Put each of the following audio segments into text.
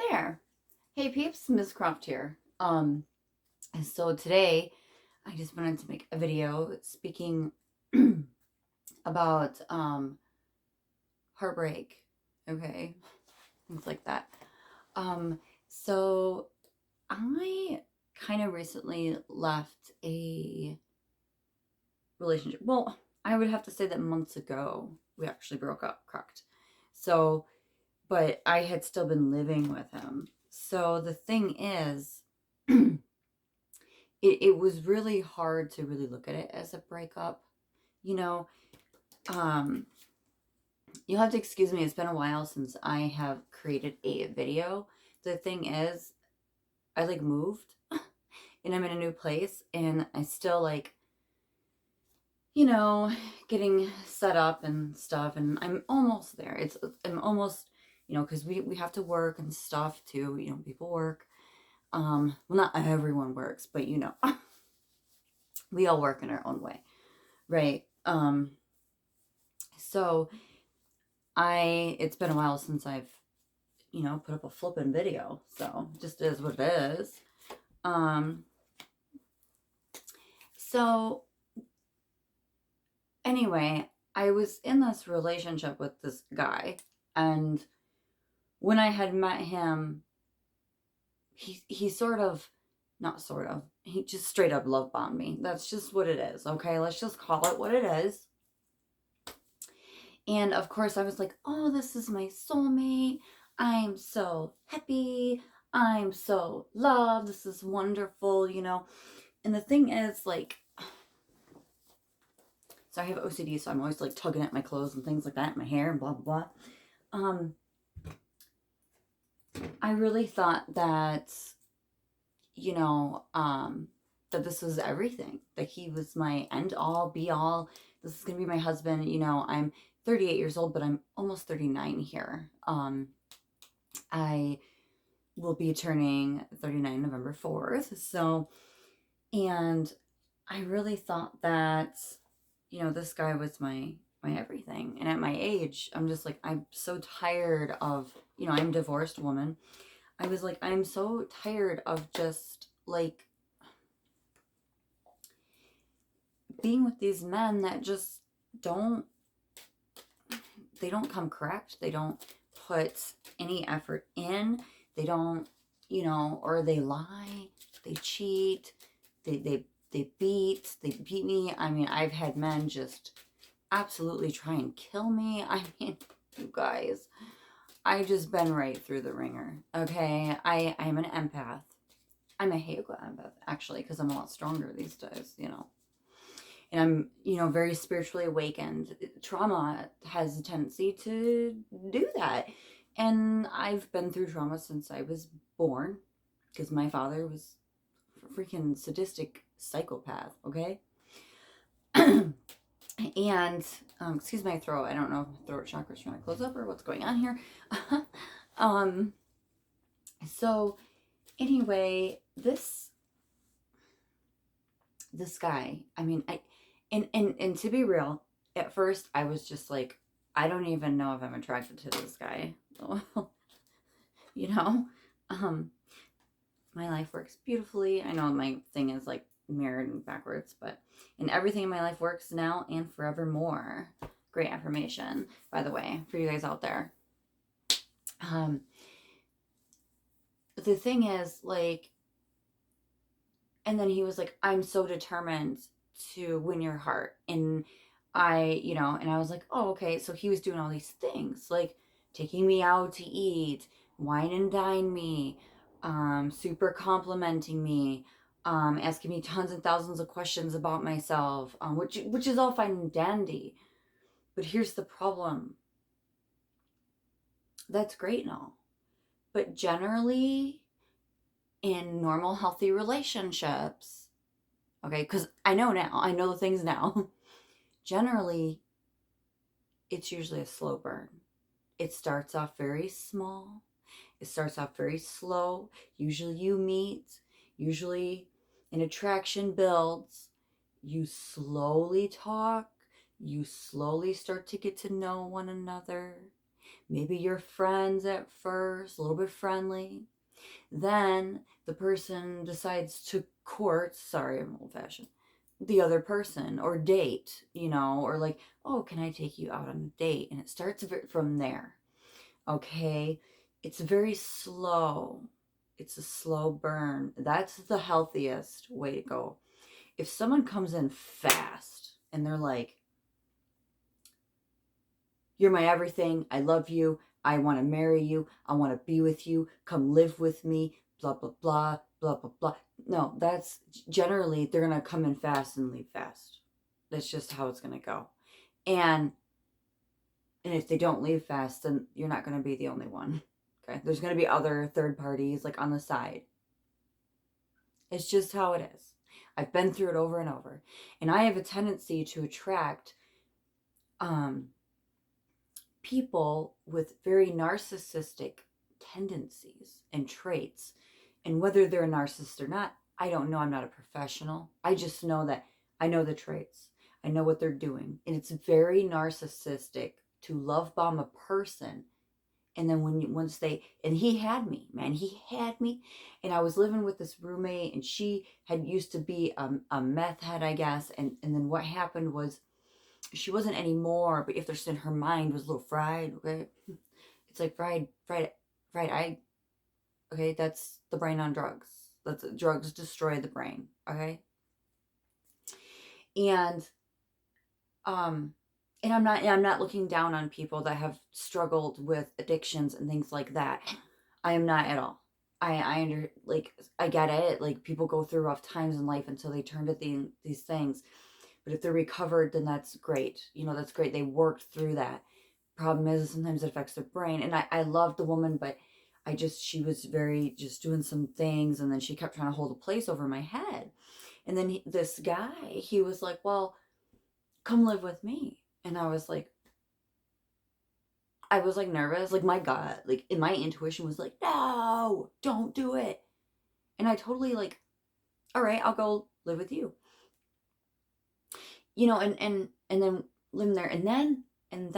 there. Hey peeps, Ms. Croft here. So today I just wanted to make a video speaking about heartbreak. Okay, things like that. Um, so I kind of recently left a relationship. Well, I would have to say that months ago we actually broke up, correct? So, but I had still been living with him. So the thing is, it was really hard to really look at it as a breakup. You know, um, you'll have to excuse me. It's been a while since I have created a video. The thing is, I like moved and I'm in a new place and I still like, you know, getting set up and stuff. And I'm almost there. I'm almost, because we have to work and stuff too. People work. Well, not everyone works, but we all work in our own way, right? So it's been a while since I've, put up a flippin' video, so it just is what it is. So anyway, I was in this relationship with this guy, and when I had met him, he sort of, not sort of, he just straight up love bombed me. That's just what it is, okay? Let's just call it what it is. And of course, I was like, oh, this is my soulmate. I'm so happy. I'm so loved. This is wonderful, And the thing is, like, so I have OCD, so I'm always like tugging at my clothes and things like that, my hair and blah, blah, blah. I really thought that, that this was everything, that he was my end all be all. This is going to be my husband. I'm 38 years old, but I'm almost 39 here. I will be turning 39 November 4th. So, and I really thought that, this guy was my everything. And at my age, I'm just like, I'm so tired of, I'm a divorced woman. I was like, I'm so tired of just like being with these men that just they don't come correct. They don't put any effort in. They don't, or they lie, they cheat, they beat me. I mean, I've had men just absolutely try and kill me. I mean, you guys, I just been right through the ringer. Okay, I'm an empath. I'm a Hegel empath, actually, because I'm a lot stronger these days, And I'm, very spiritually awakened. Trauma has a tendency to do that. And I've been through trauma since I was born, because my father was a freaking sadistic psychopath, okay? And, excuse my throat. I don't know if throat chakra's trying to close up or what's going on here. So anyway, this guy, I mean, and to be real, at first I was just like, I don't even know if I'm attracted to this guy. you know, my life works beautifully. I know my thing is like mirrored and backwards, and everything in my life works now and forevermore. Great affirmation, by the way, for you guys out there. The thing is, like, and then he was like, I'm so determined to win your heart. And and I was like, oh, okay. So he was doing all these things, like taking me out to eat, wine and dine me, super complimenting me, asking me tons and thousands of questions about myself, which is all fine and dandy. But here's the problem. That's great and all. But generally, in normal, healthy relationships, okay, because I know the things now. Generally, it's usually a slow burn. It starts off very small. It starts off very slow. Usually you meet. Usually an attraction builds. You slowly talk. You slowly start to get to know one another. Maybe you're friends at first, a little bit friendly. Then the person decides to court, sorry, I'm old fashioned, the other person, or date, or like, oh, can I take you out on a date? And it starts from there. Okay. It's very slow. It's a slow burn. That's the healthiest way to go. If someone comes in fast and they're like, you're my everything, I love you, I want to marry you, I want to be with you, come live with me, blah, blah, blah, blah, blah, blah. No, that's generally, they're going to come in fast and leave fast. That's just how it's going to go. And if they don't leave fast, then you're not going to be the only one. Okay. There's going to be other third parties like on the side. It's just how it is. I've been through it over and over. And I have a tendency to attract people with very narcissistic tendencies and traits. And whether they're a narcissist or not, I don't know. I'm not a professional. I just know that I know the traits. I know what they're doing. And it's very narcissistic to love bomb a person. And then and he had me, man, he had me. And I was living with this roommate, and she had used to be a meth head, I guess. And then what happened was, she wasn't anymore, but if there's in her mind was a little fried, okay? It's like fried egg. Okay, that's the brain on drugs. Drugs destroy the brain, okay? And I'm not looking down on people that have struggled with addictions and things like that. I am not at all. I get it. Like, people go through rough times in life until they turn to these things. But if they're recovered, then that's great. That's great. They worked through that. Problem is, sometimes it affects their brain. And I loved the woman, but she was very just doing some things. And then she kept trying to hold a place over my head. And then this guy, he was like, well, come live with me. And I was like nervous. Like, my gut, like, and my intuition was like, no, don't do it. And I totally like, all right, I'll go live with you. And then living there, and then, and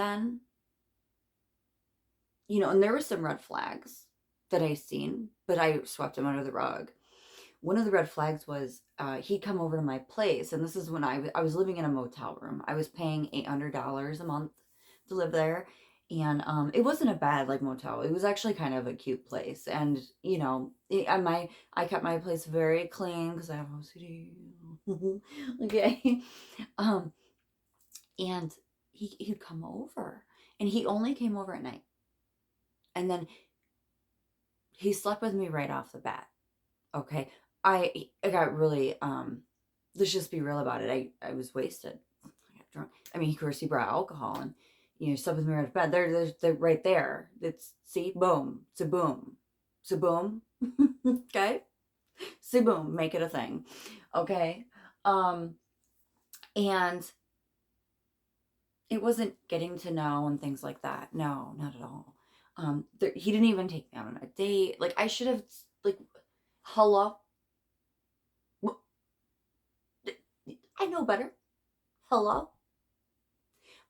there were some red flags that I seen, but I swept them under the rug. One of the red flags was he'd come over to my place, and this is when I was living in a motel room. I was paying $800 a month to live there, and it wasn't a bad like motel. It was actually kind of a cute place, and I kept my place very clean because I have OCD. Okay, and he'd come over, and he only came over at night, and then he slept with me right off the bat. Okay, I got really let's just be real about it. I was wasted. I got drunk. I mean, of course, he brought alcohol, and slept with me right off the bat. They're right there. It's, see, boom, it's a boom, it's a boom. Okay, see, boom, make it a thing. Okay, and it wasn't getting to know and things like that. No, not at all. He didn't even take me out on a date. Like, I should have, like, hello? I know better. Hello?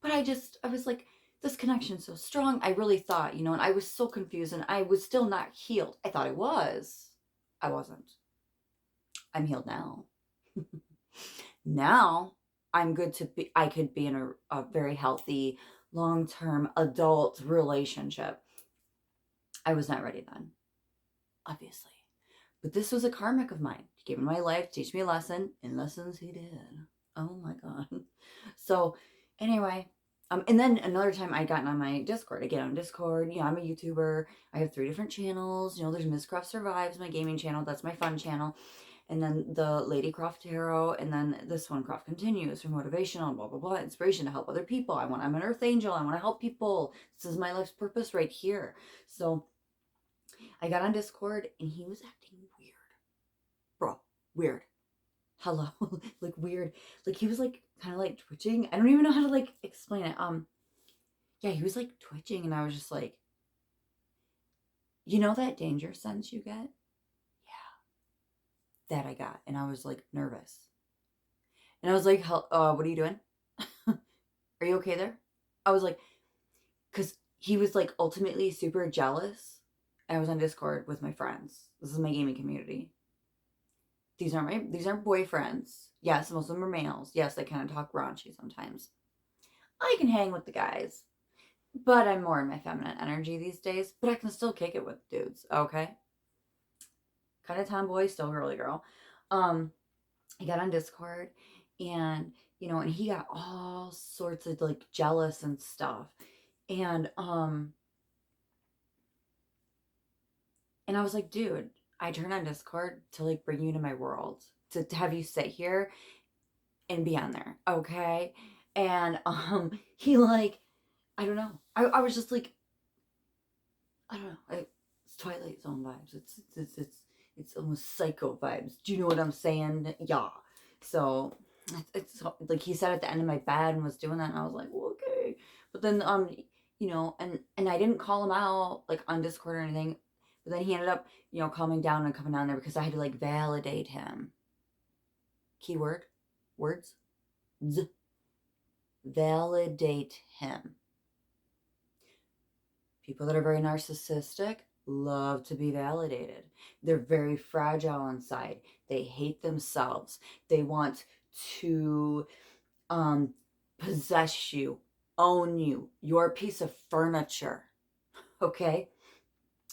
But I was like, this connection's so strong. I really thought, and I was so confused, and I was still not healed. I thought I was. I wasn't. I'm healed now. Now I'm good I could be in a very healthy, long-term adult relationship. I was not ready then, obviously. But this was a karmic of mine. He came in my life to teach me a lesson, and lessons he did. Oh my God. So anyway, and then another time I'd gotten on my Discord. I get on Discord. I'm a YouTuber. I have 3 different channels. There's Miss Croft Survives, my gaming channel. That's my fun channel. And then the Lady Croft Tarot, and then this one, Croft Continues, for motivational, blah, blah, blah, inspiration to help other people. I'm an earth angel. I want to help people. This is my life's purpose right here. So I got on Discord, and he was acting weird. Bro, weird. Hello. Like, weird. Like, he was like kind of like twitching. I don't even know how to like explain it. Yeah, he was like twitching, and I was just like, that danger sense you get? That I got. And I was like nervous. And I was like, what are you doing? Are you okay there? I was like, because he was like ultimately super jealous. I was on Discord with my friends. This is my gaming community. These aren't boyfriends. Yes, most of them are males. Yes, they kind of talk raunchy sometimes. I can hang with the guys, but I'm more in my feminine energy these days. But I can still kick it with dudes. Okay, kind of tomboy, still girly girl. He got on Discord, and and he got all sorts of like jealous and stuff, and I was like, dude, I turned on Discord to like bring you to my world, to have you sit here and be on there, okay? And he like, I don't know. I was just like, I don't know. It's Twilight Zone vibes. It's almost psycho vibes. Do you know what I'm saying? Yeah. So it's like he sat at the end of my bed and was doing that, and I was like, well, okay. But then and I didn't call him out like on Discord or anything. But then he ended up, calming down and coming down there because I had to like validate him. Keyword, words, validate him. People that are very narcissistic love to be validated. They're very fragile inside. They hate themselves. They want to possess you, own you, your piece of furniture. Okay?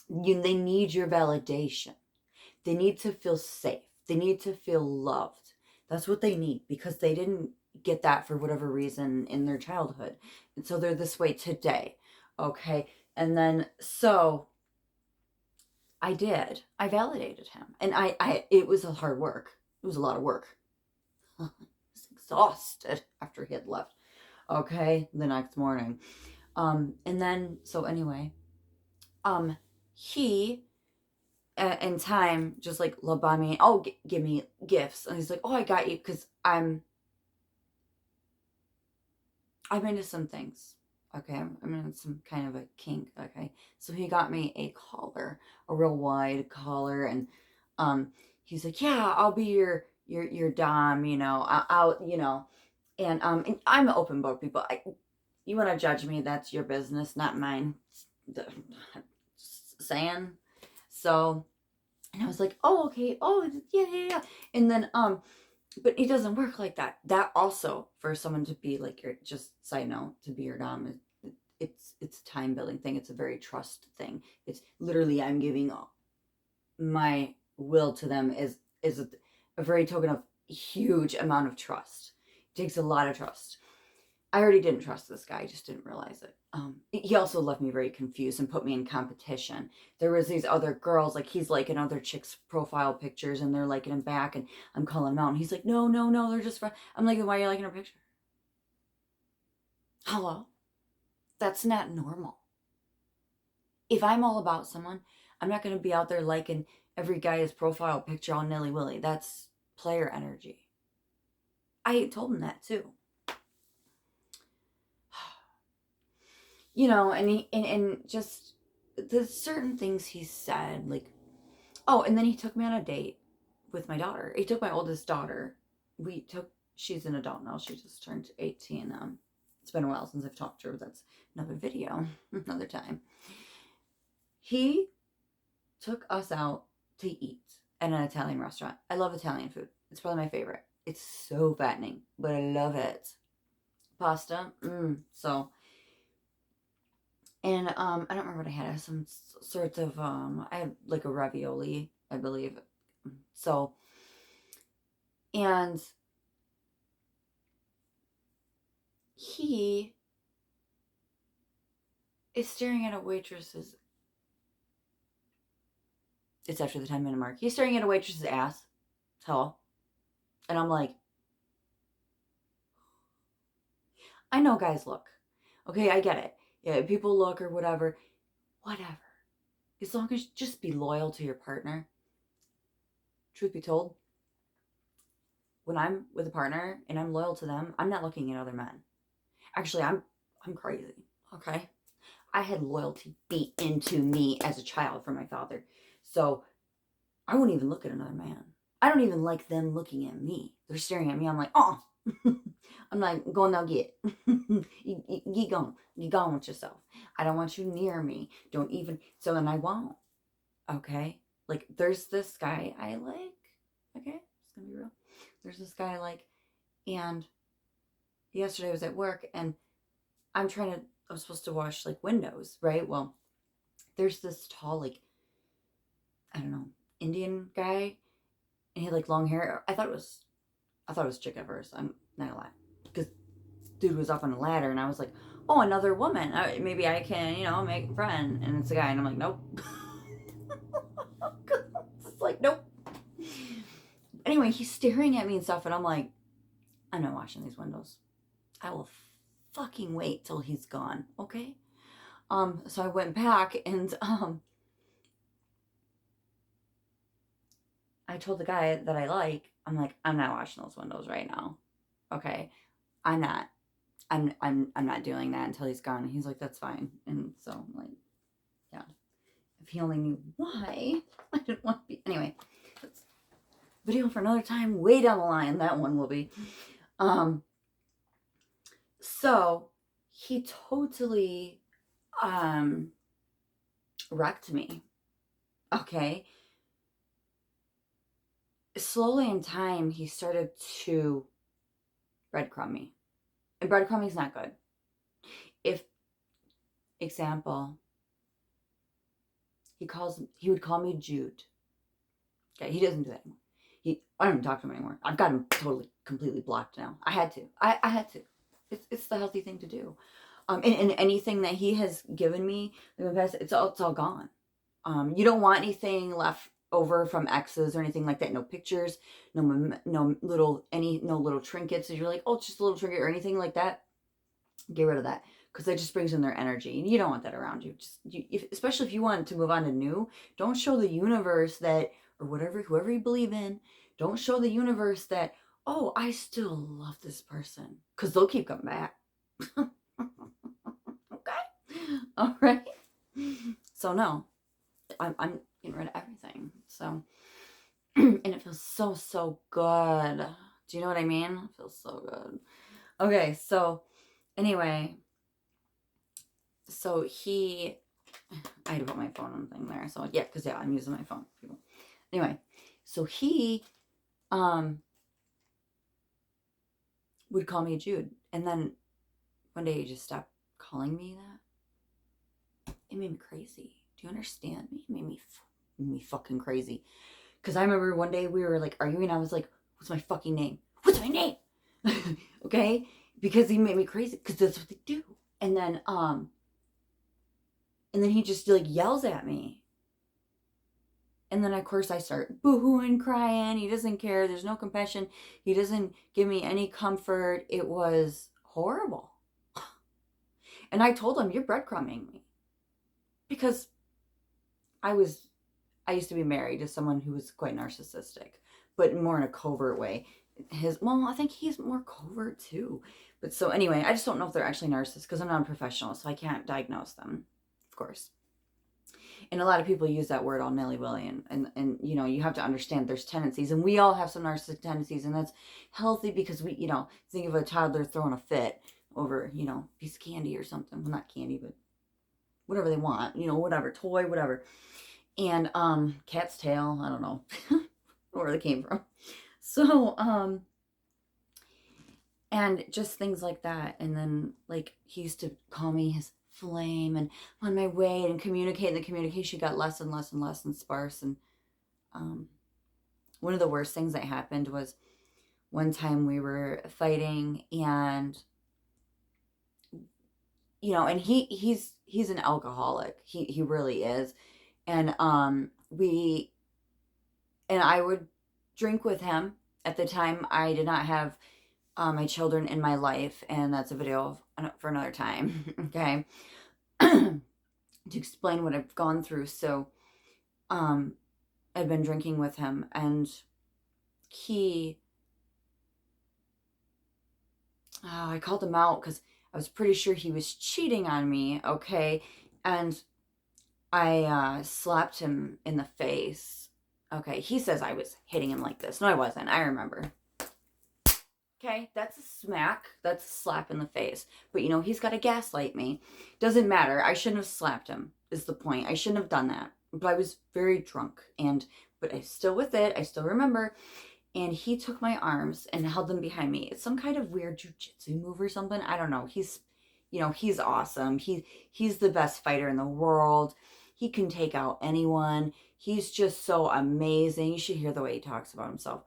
They need your validation. They need to feel safe. They need to feel loved. That's what they need because they didn't get that for whatever reason in their childhood. And so they're this way today. Okay? And then so I validated him. And it was a hard work. It was a lot of work. I was exhausted after he had left. Okay, the next morning. And then so anyway, he in time just like love bomb me. Oh, give me gifts. And he's like, oh, I got you because I'm into some things. Okay, I'm in some kind of a kink. Okay, so he got me a collar, a real wide collar, and he's like, yeah, I'll be your dom. I'll and I'm an open book, people. You want to judge me? That's your business, not mine. Just saying. So, and I was like, oh, okay, oh, yeah. And then, but it doesn't work like that. That also, for someone to be like your, just side note, to be your dom, it's a time building thing. It's a very trust thing. It's literally, I'm giving my will to them is a very token of huge amount of trust. It takes a lot of trust. I already didn't trust this guy. I just didn't realize it. He also left me very confused and put me in competition. There was these other girls, like he's liking other chicks' profile pictures and they're liking him back and I'm calling him out and he's like, no, they're just friends. I'm like, why are you liking her picture? Hello? That's not normal. If I'm all about someone, I'm not going to be out there liking every guy's profile picture all nilly-willy. That's player energy. I told him that too. And just the certain things he said, like, oh, and then he took me on a date with my daughter. He took my oldest daughter. She's an adult now. She just turned 18. It's been a while since I've talked to her. That's another video, another time. He took us out to eat at an Italian restaurant. I love Italian food. It's probably my favorite. It's so fattening, but I love it. Pasta, And I don't remember what I had. I had some sorts of I had like a ravioli, I believe. So, and he is staring at a waitress's. It's after the 10-minute mark. He's staring at a waitress's ass. Hello. And I'm like, I know guys look. Okay, I get it. Yeah, people look or whatever. Whatever. As long as just be loyal to your partner. Truth be told, when I'm with a partner and I'm loyal to them, I'm not looking at other men. Actually, I'm crazy. Okay? I had loyalty beat into me as a child from my father. So I won't even look at another man. I don't even like them looking at me. They're staring at me. I'm like, oh, I'm like, go now get. Get gone. Get gone with yourself. I don't want you near me. Don't even. So then I won't. Okay? Like, there's this guy I like. Okay? It's gonna be real. There's this guy I like. And yesterday I was at work and I'm supposed to wash like windows, right? Well, there's this tall, like, I don't know, Indian guy. And he had like long hair. I thought it was a chick at first. I'm not gonna lie. Because dude was up on a ladder and I was like, oh, another woman. Maybe I can, make a friend. And it's a guy. And I'm like, nope. It's like, nope. Anyway, he's staring at me and stuff. And I'm like, I'm not washing these windows. I will fucking wait till he's gone. Okay? So I went back and, I told the guy that I like, I'm like, I'm not washing those windows right now. Okay? I'm not doing that until he's gone. And he's like, that's fine. And so I'm like, yeah. If he only knew why, I didn't want to be. Anyway, that's video for another time, way down the line. That one will be. So he totally wrecked me. Okay. Slowly in time, he started to breadcrumb me. And breadcrumbing is not good. If, example, he would call me Jude. Okay, he doesn't do that anymore. I don't even talk to him anymore. I've got him totally, completely blocked now. I had to. I had to. It's the healthy thing to do. And anything that he has given me in the past, it's all gone. You don't want anything left over from exes or anything like that. No pictures, no little trinkets. You're like, oh, it's just a little trinket or anything like that. Get rid of that because that just brings in their energy, and you don't want that around you. Especially if you want to move on to new, don't show the universe that, or whoever you believe in, don't show the universe that, oh, I still love this person, because they'll keep coming back. Okay, all right. So no, I'm getting rid of everything. So, and it feels so good. Do you know what I mean? It feels so good. Okay, so anyway, so I had to put my phone on the thing there. So yeah, because I'm using my phone, people. Anyway, so he would call me Jude, and then one day he just stopped calling me that. It made me crazy. Do you understand me? It made me fucking crazy. Because I remember one day we were like arguing. I was like, "What's my fucking name? What's my name?" Okay, because he made me crazy. Because that's what they do. And then he just like yells at me. And then of course I start boo-hooing, crying. He doesn't care. There's no compassion. He doesn't give me any comfort. It was horrible. And I told him, you're breadcrumbing me. Because I used to be married to someone who was quite narcissistic, but more in a covert way. I think he's more covert too. But so anyway, I just don't know if they're actually narcissists because I'm not a professional, so I can't diagnose them, of course. And a lot of people use that word all nilly-willy, and you have to understand there's tendencies, and we all have some narcissistic tendencies, and that's healthy because we, think of a toddler throwing a fit over, a piece of candy or something. Well, not candy, but whatever they want, whatever, toy, whatever. And cat's tail, I don't know where they came from. So, and just things like that. And then, like, he used to call me his flame, and on my way, and communicate, and the communication got less and less and less and sparse. And one of the worst things that happened was one time we were fighting, and and he's an alcoholic. He really is. And I would drink with him. At the time, I did not have my children in my life, and that's a video for another time. Okay. To explain what I've gone through. So I'd been drinking with him, and I called him out because I was pretty sure he was cheating on me. Okay. And I slapped him in the face. Okay, he says I was hitting him like this. No, I wasn't. I remember. Okay, that's a smack. That's a slap in the face. But he's got to gaslight me. Doesn't matter. I shouldn't have slapped him, is the point. I shouldn't have done that. But I was very drunk. But I'm still with it. I still remember. And he took my arms and held them behind me. It's some kind of weird jujitsu move or something. I don't know. He's awesome. He's the best fighter in the world. He can take out anyone. He's just so amazing. You should hear the way he talks about himself.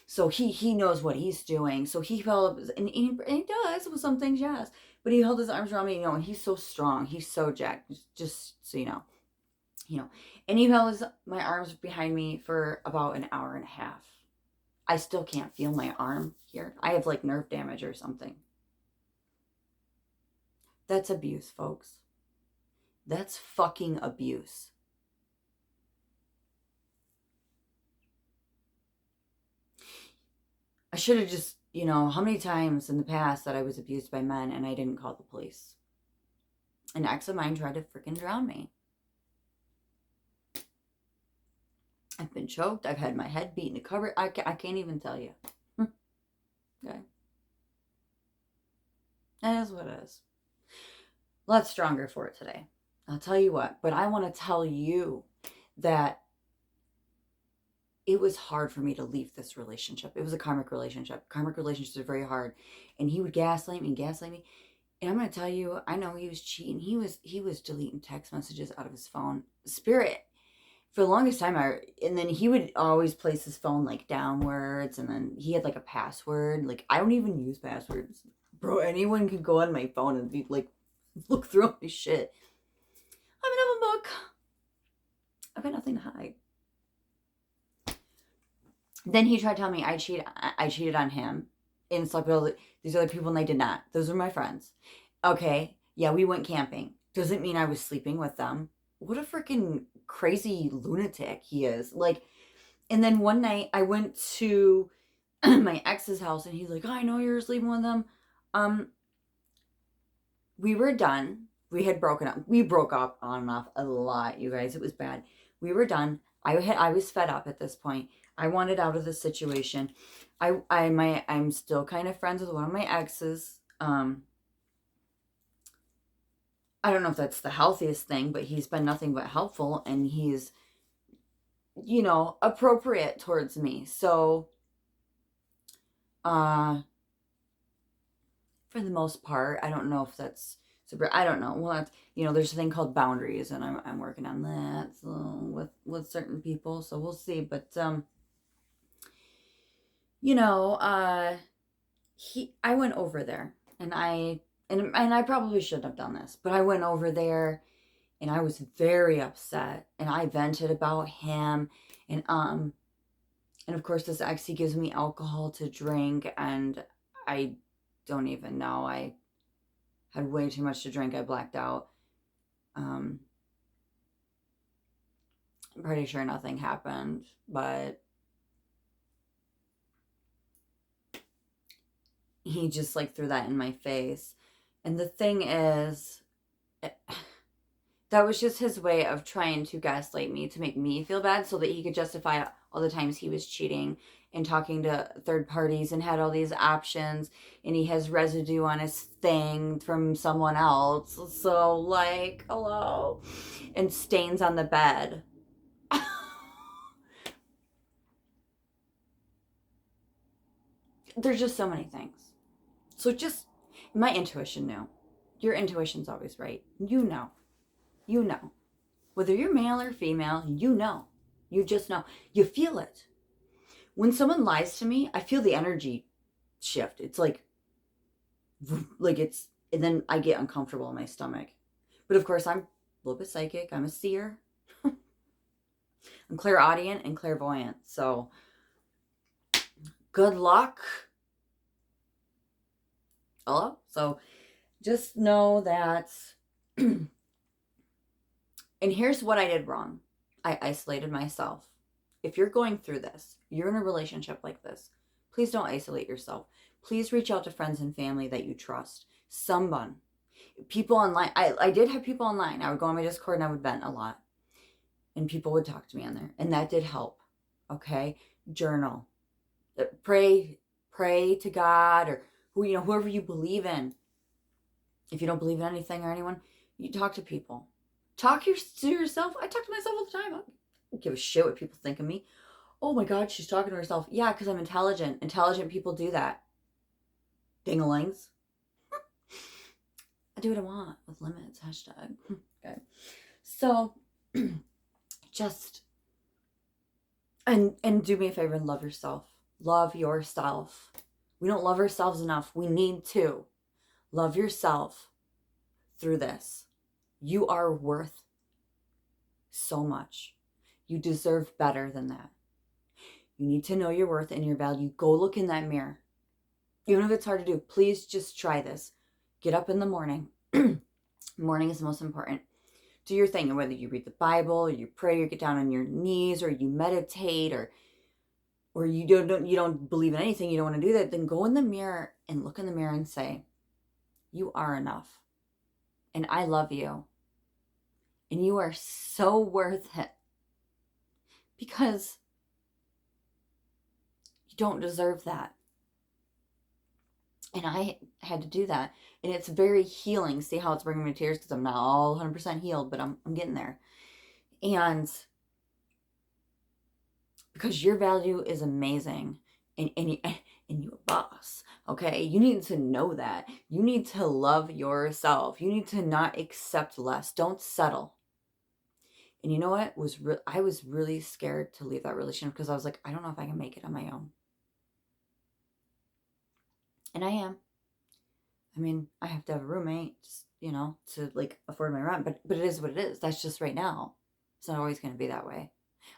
So he knows what he's doing. So he held up, and he does with some things, yes. But he held his arms around me, and he's so strong. He's so jacked. Just so you know. And he held my arms behind me for about an hour and a half. I still can't feel my arm here. I have like nerve damage or something. That's abuse, folks. That's fucking abuse. I should have just, how many times in the past that I was abused by men and I didn't call the police? An ex of mine tried to freaking drown me. I've been choked. I've had my head beaten to cover. I can't even tell you. Okay. That is what it is. A lot stronger for it today. I'll tell you what. But I want to tell you that it was hard for me to leave this relationship. It was a karmic relationship. Karmic relationships are very hard. And he would gaslight me. And I'm going to tell you, I know he was cheating. He was deleting text messages out of his phone. Spirit. For the longest time, and then he would always place his phone like downwards, and then he had like a password. Like, I don't even use passwords. Bro, anyone could go on my phone and be like, look through my shit. I'm an open book. I've got nothing to hide. Then he tried to tell me I cheated on him and slept with all these other people, and I did not. Those were my friends. Okay, yeah, we went camping. Doesn't mean I was sleeping with them. What a freaking crazy lunatic he is. Like, and then one night I went to my ex's house, and he's like, oh, I know you're sleeping with them. We were done. We had broken up. We broke up on and off a lot, you guys. It was bad. We were done. I was fed up at this point. I wanted out of the situation. I'm still kind of friends with one of my exes. I don't know if that's the healthiest thing, but he's been nothing but helpful, and he's, appropriate towards me. So, for the most part, I don't know if that's super. I don't know. Well, that's, there's a thing called boundaries, and I'm working on that, so, with certain people. So we'll see. But I went over there, and I probably shouldn't have done this, but I went over there, and I was very upset, and I vented about him, and of course this ex, he gives me alcohol to drink, and I don't even know. I had way too much to drink. I blacked out. I'm pretty sure nothing happened, but he just like threw that in my face. And the thing is, that was just his way of trying to gaslight me to make me feel bad so that he could justify all the times he was cheating and talking to third parties and had all these options, and he has residue on his thing from someone else. So, like, hello? And stains on the bed. There's just so many things. So just, my intuition knew. Your intuition's always right. You know. Whether you're male or female, you know. You just know. You feel it. When someone lies to me, I feel the energy shift. It's like it's, and then I get uncomfortable in my stomach. But of course, I'm a little bit psychic. I'm a seer. I'm clairaudient and clairvoyant. So, good luck. Hello? So, just know that, and here's what I did wrong. I isolated myself. If you're going through this, you're in a relationship like this, please don't isolate yourself. Please reach out to friends and family that you trust. Someone. People online. I did have people online. I would go on my Discord and I would vent a lot. And people would talk to me on there. And that did help. Okay? Journal. Pray pray to God or whoever you believe in. If you don't believe in anything or anyone, you talk to people. To yourself. I talk to myself all the time. I don't give a shit what people think of me. Oh my God, she's talking to herself. Yeah, because I'm intelligent. Intelligent people do that. Dingalings. I do what I want with limits. Hashtag. Okay. So, just, and do me a favor and love yourself. Love yourself. We don't love ourselves enough. We need to. Love yourself through this. You are worth so much. You deserve better than that. You need to know your worth and your value. Go look in that mirror. Even if it's hard to do, please just try this. Get up in the morning. Morning is the most important. Do your thing, and whether you read the Bible or you pray or get down on your knees or you meditate or you don't believe in anything, you don't want to do that, then go in the mirror and look in the mirror and say, you are enough. And I love you. And you are so worth it. Because you don't deserve that. And I had to do that. And it's very healing. See how it's bringing me to tears? Because I'm not all 100% healed, but I'm getting there. And because your value is amazing. And you're a boss. Okay? You need to know that. You need to love yourself. You need to not accept less. Don't settle. And you know what? I was really scared to leave that relationship because I was like, I don't know if I can make it on my own. And I am. I mean, I have to have a roommate, to like afford my rent, but it is what it is. That's just right now. It's not always going to be that way.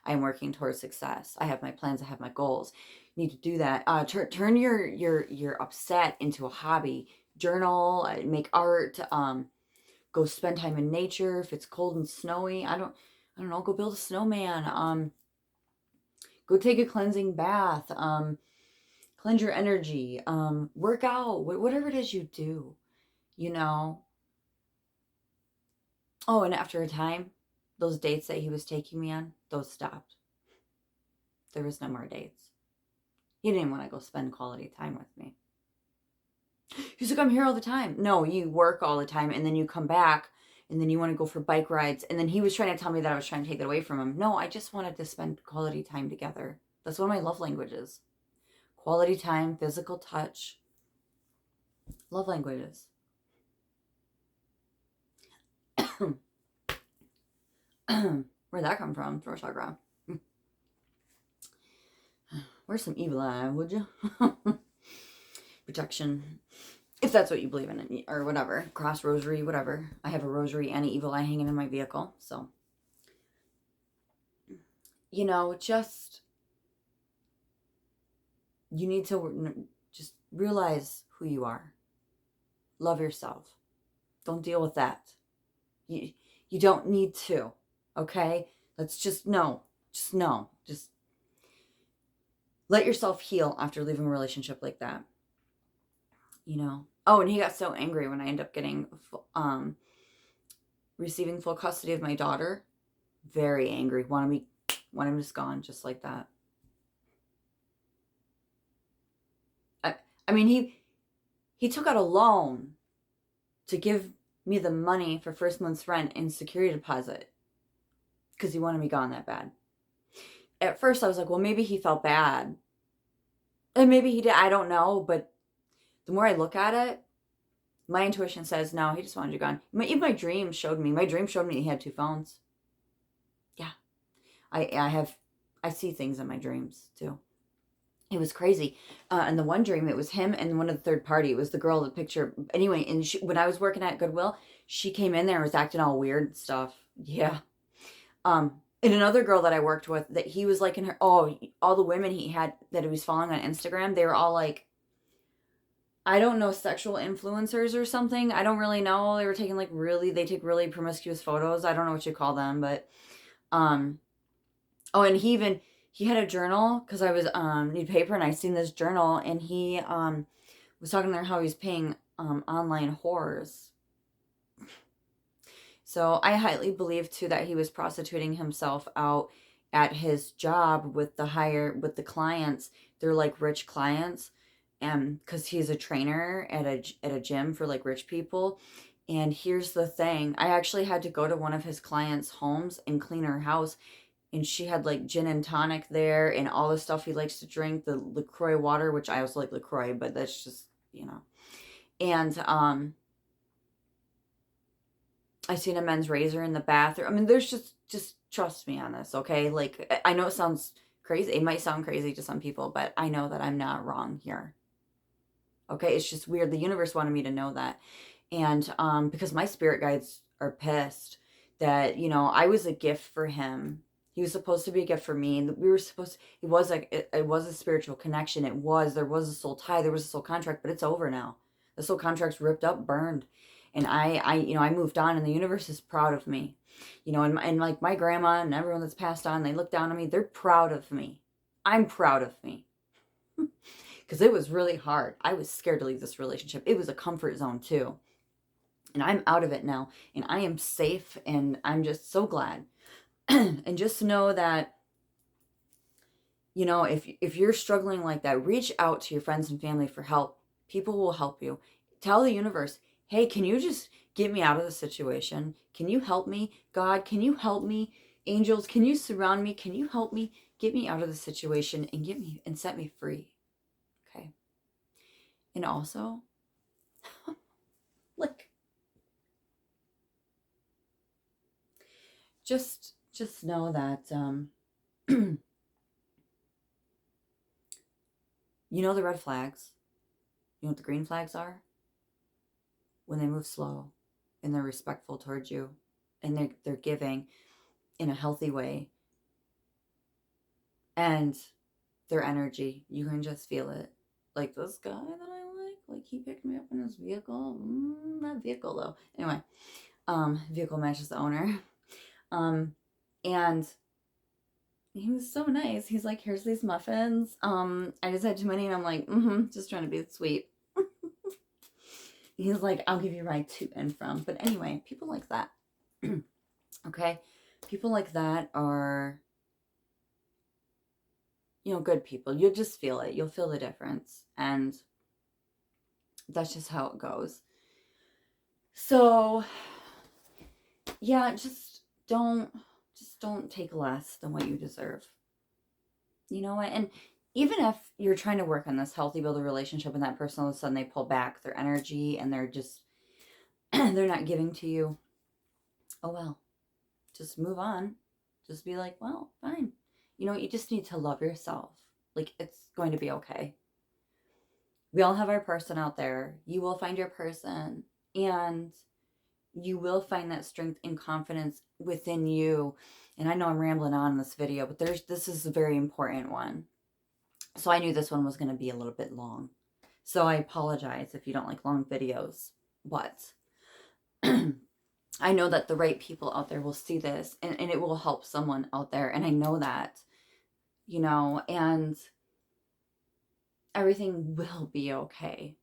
I am working towards success. I have my plans. I have my goals. You need to do that. Turn your upset into a hobby. Journal, make art, go spend time in nature. If it's cold and snowy, I don't know, go build a snowman. Go take a cleansing bath. Cleanse your energy, work out, whatever it is you do, Oh, and after a time, those dates that he was taking me on, those stopped. There was no more dates. He didn't want to go spend quality time with me. He's like, I'm here all the time. No, you work all the time, and then you come back, and then you want to go for bike rides, and then he was trying to tell me that I was trying to take that away from him. No, I just wanted to spend quality time together. That's one of my love languages. Quality time, physical touch, love languages. Where'd that come from? Throw chakra. Where's some evil eye, would you? Protection. If that's what you believe in, or whatever. Cross, rosary, whatever. I have a rosary and an evil eye hanging in my vehicle, so. Just... You need to just realize who you are. Love yourself. Don't deal with that. You don't need to, okay? Let's just know. Just know. Just let yourself heal after leaving a relationship like that. Oh, and he got so angry when I ended up getting, receiving full custody of my daughter. Very angry. Want him just gone, just like that. I mean, he took out a loan to give me the money for first month's rent and security deposit because he wanted me gone that bad. At first, I was like, well, maybe he felt bad. And maybe he did. I don't know. But the more I look at it, my intuition says, no, he just wanted you gone. Even my dream showed me. My dream showed me he had 2 phones. Yeah. I see things in my dreams, too. It was crazy. And the one dream, it was him and one of the third party. It was the girl in the picture. Anyway, and when I was working at Goodwill, she came in there and was acting all weird and stuff. Yeah. And another girl that I worked with, that he was like in her, all the women he had that he was following on Instagram, they were all like, I don't know, sexual influencers or something. I don't really know. They were taking they take really promiscuous photos. I don't know what you call them, but, and he had a journal because I was need paper and I seen this journal, and he was talking there how he's paying online whores. So I highly believe too that he was prostituting himself out at his job with the clients. They're like rich clients, because he's a trainer at a gym for like rich people. And here's the thing, I actually had to go to one of his clients' homes and clean her house, and she had like gin and tonic there and all the stuff he likes to drink, the LaCroix water, which I also like LaCroix, but that's just, and I seen a men's razor in the bathroom. I mean, there's just trust me on this, okay? Like, I know it sounds crazy. It might sound crazy to some people, but I know that I'm not wrong here. Okay, it's just weird. The universe wanted me to know that. And because my spirit guides are pissed that, I was a gift for him. He was supposed to be a gift for me. And we were supposed to, it was a spiritual connection. There was a soul tie, there was a soul contract, but it's over now. The soul contract's ripped up, burned. And I moved on, and the universe is proud of me. And like my grandma and everyone that's passed on, they look down on me. They're proud of me. I'm proud of me. Because it was really hard. I was scared to leave this relationship. It was a comfort zone too. And I'm out of it now. And I am safe. And I'm just so glad. And just know that, if you're struggling like that, reach out to your friends and family for help. People will help you. Tell the universe, hey, can you just get me out of the situation? Can you help me? God, can you help me? Angels, can you surround me? Can you help me? Get me out of the situation and get me and set me free. Okay. And also, like, just know that, the red flags, what the green flags are? When they move slow and they're respectful towards you and they're giving in a healthy way, and their energy, you can just feel it. Like this guy that I like he picked me up in his vehicle. That vehicle though. Anyway, vehicle matches the owner. And he was so nice. He's like, here's these muffins. I just had too many, and I'm like, just trying to be sweet. He's like, I'll give you a ride to and from. But anyway, people like that. Okay? People like that are, good people. You'll just feel it. You'll feel the difference. And that's just how it goes. So, yeah, just don't take less than what you deserve. You know what? And even if you're trying to work on this healthy, build a relationship, and that person all of a sudden they pull back their energy and they're just, they're not giving to you. Oh, well, just move on. Just be like, well, fine. You just need to love yourself. Like, it's going to be okay. We all have our person out there. You will find your person, and you will find that strength and confidence within you. And I know I'm rambling on in this video, but this is a very important one. So I knew this one was going to be a little bit long. So I apologize if you don't like long videos, but I know that the right people out there will see this, and it will help someone out there. And I know that, and everything will be okay.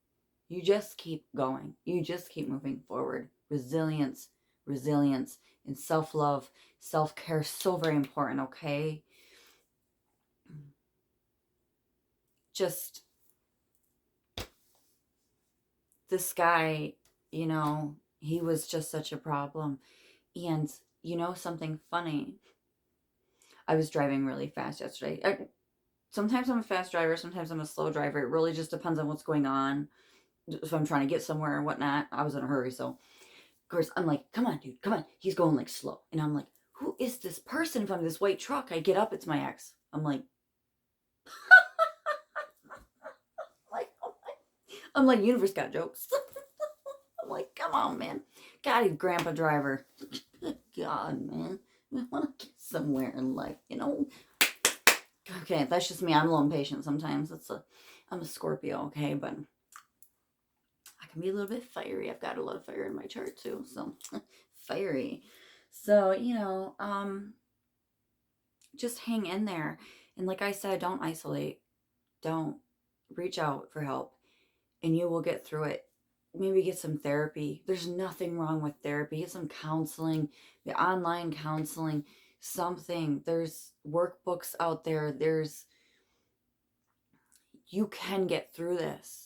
You just keep going. You just keep moving forward. Resilience, and self-love, self-care, so very important, okay? Just, this guy, he was just such a problem. And something funny, I was driving really fast yesterday. Sometimes I'm a fast driver, sometimes I'm a slow driver. It really just depends on what's going on. If I'm trying to get somewhere or whatnot. I was in a hurry, so of course I'm like, come on, dude, come on. He's going like slow, and I'm like, who is this person in front of this white truck? I get up, it's my ex. I'm like, I'm like, universe got jokes. I'm like, come on, man. God, he's grandpa driver. God, man. I want to get somewhere in life, Okay, that's just me. I'm a little impatient sometimes. I'm a Scorpio, okay, but I can be a little bit fiery. I've got a lot of fire in my chart too, so fiery. So, just hang in there. And like I said, don't isolate. Don't. Reach out for help, and you will get through it. Maybe get some therapy. There's nothing wrong with therapy. Get some counseling, the online counseling, something. There's workbooks out there. There's, You can get through this.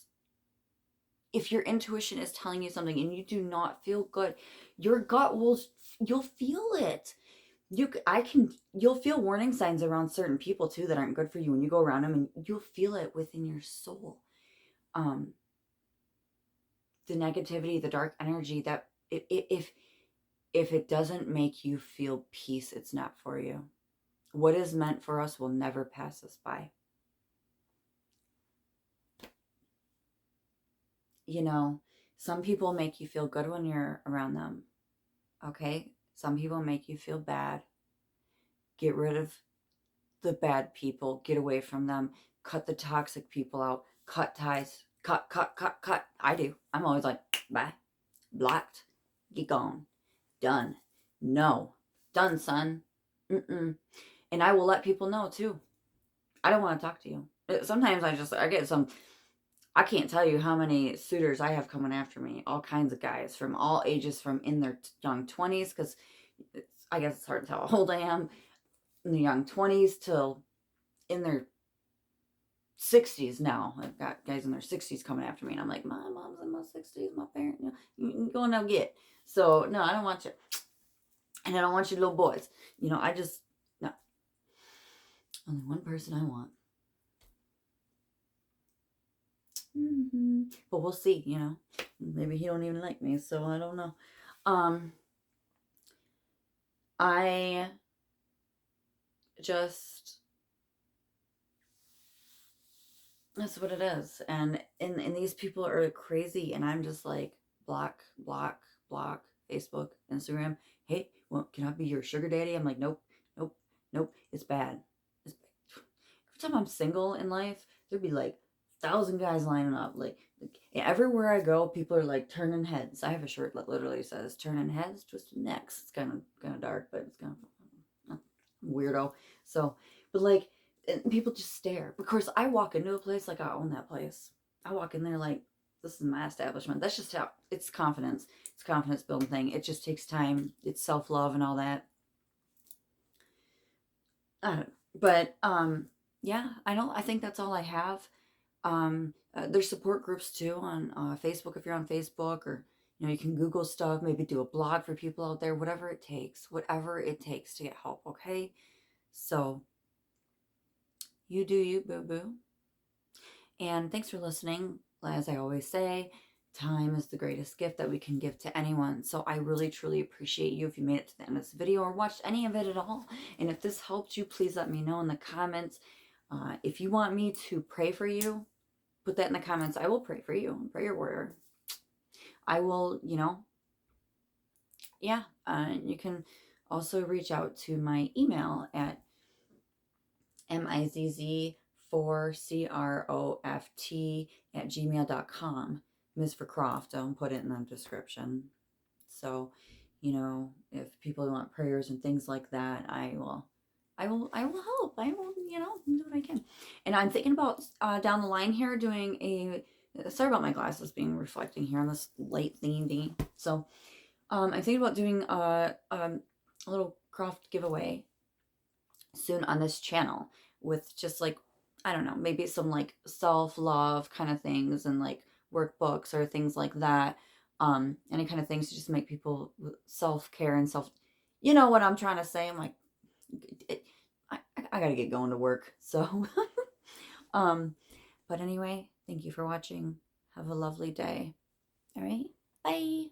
If your intuition is telling you something and you do not feel good, your gut will, you'll feel it. You'll feel warning signs around certain people too that aren't good for you when you go around them, and you'll feel it within your soul. The negativity, the dark energy, that if it doesn't make you feel peace, it's not for you. What is meant for us will never pass us by. You know, some people make you feel good when you're around them. Okay? Some people make you feel bad. Get rid of the bad people. Get away from them. Cut the toxic people out. Cut ties. Cut, cut, cut, cut. I do. I'm always like, bye. Blocked. Get gone. Done. No. Done, son. Mm-mm. And I will let people know, too. I don't want to talk to you. Sometimes I get some, I can't tell you how many suitors I have coming after me. All kinds of guys from all ages, from in their young 20s, because I guess it's hard to tell how old I am, in the young 20s till in their 60s now. I've got guys in their 60s coming after me, and I'm like, my mom's in my 60s, my parents, you go and now get. So, no, I don't want you. And I don't want you little boys. I just, no. Only one person I want. But we'll see, Maybe he don't even like me, so I don't know. I just, that's what it is. And these people are crazy, and I'm just like, block, block, block, Facebook, Instagram. Hey, well, can I be your sugar daddy? I'm like, nope, nope, nope. It's bad. It's bad. Every time I'm single in life, there'd be like 1,000 guys lining up. Like everywhere I go, people are like turning heads. I have a shirt that literally says "turning heads, twisted necks." It's kind of dark, but it's kind of weirdo. So, but like, people just stare. Of course, I walk into a place like I own that place. I walk in there like, this is my establishment. That's just how, it's confidence. It's a confidence building thing. It just takes time. It's self-love and all that. I don't know. But yeah, I think that's all I have. There's support groups too on Facebook, if you're on Facebook, or you can Google stuff, maybe do a blog for people out there, whatever it takes to get help. Okay, so you do you, boo boo. And thanks for listening. As I always say, time is the greatest gift that we can give to anyone. So I really, truly appreciate you if you made it to the end of this video or watched any of it at all. And if this helped you, please let me know in the comments. If you want me to pray for you, put that in the comments. I will pray for you. Prayer warrior. I will, yeah. You can also reach out to my email at mizz4croft@gmail.com. Ms. for Croft. I'll put it in the description. So, if people want prayers and things like that, I will help. I will, do what I can. And I'm thinking about down the line here doing sorry about my glasses being reflecting here on this light thingy. So, I'm thinking about doing a little craft giveaway soon on this channel with just like, I don't know, maybe some like self-love kind of things and like workbooks or things like that. Any kind of things to just make people self-care and you know what I'm trying to say. I'm like, I gotta get going to work. So, but anyway, thank you for watching. Have a lovely day. All right. Bye.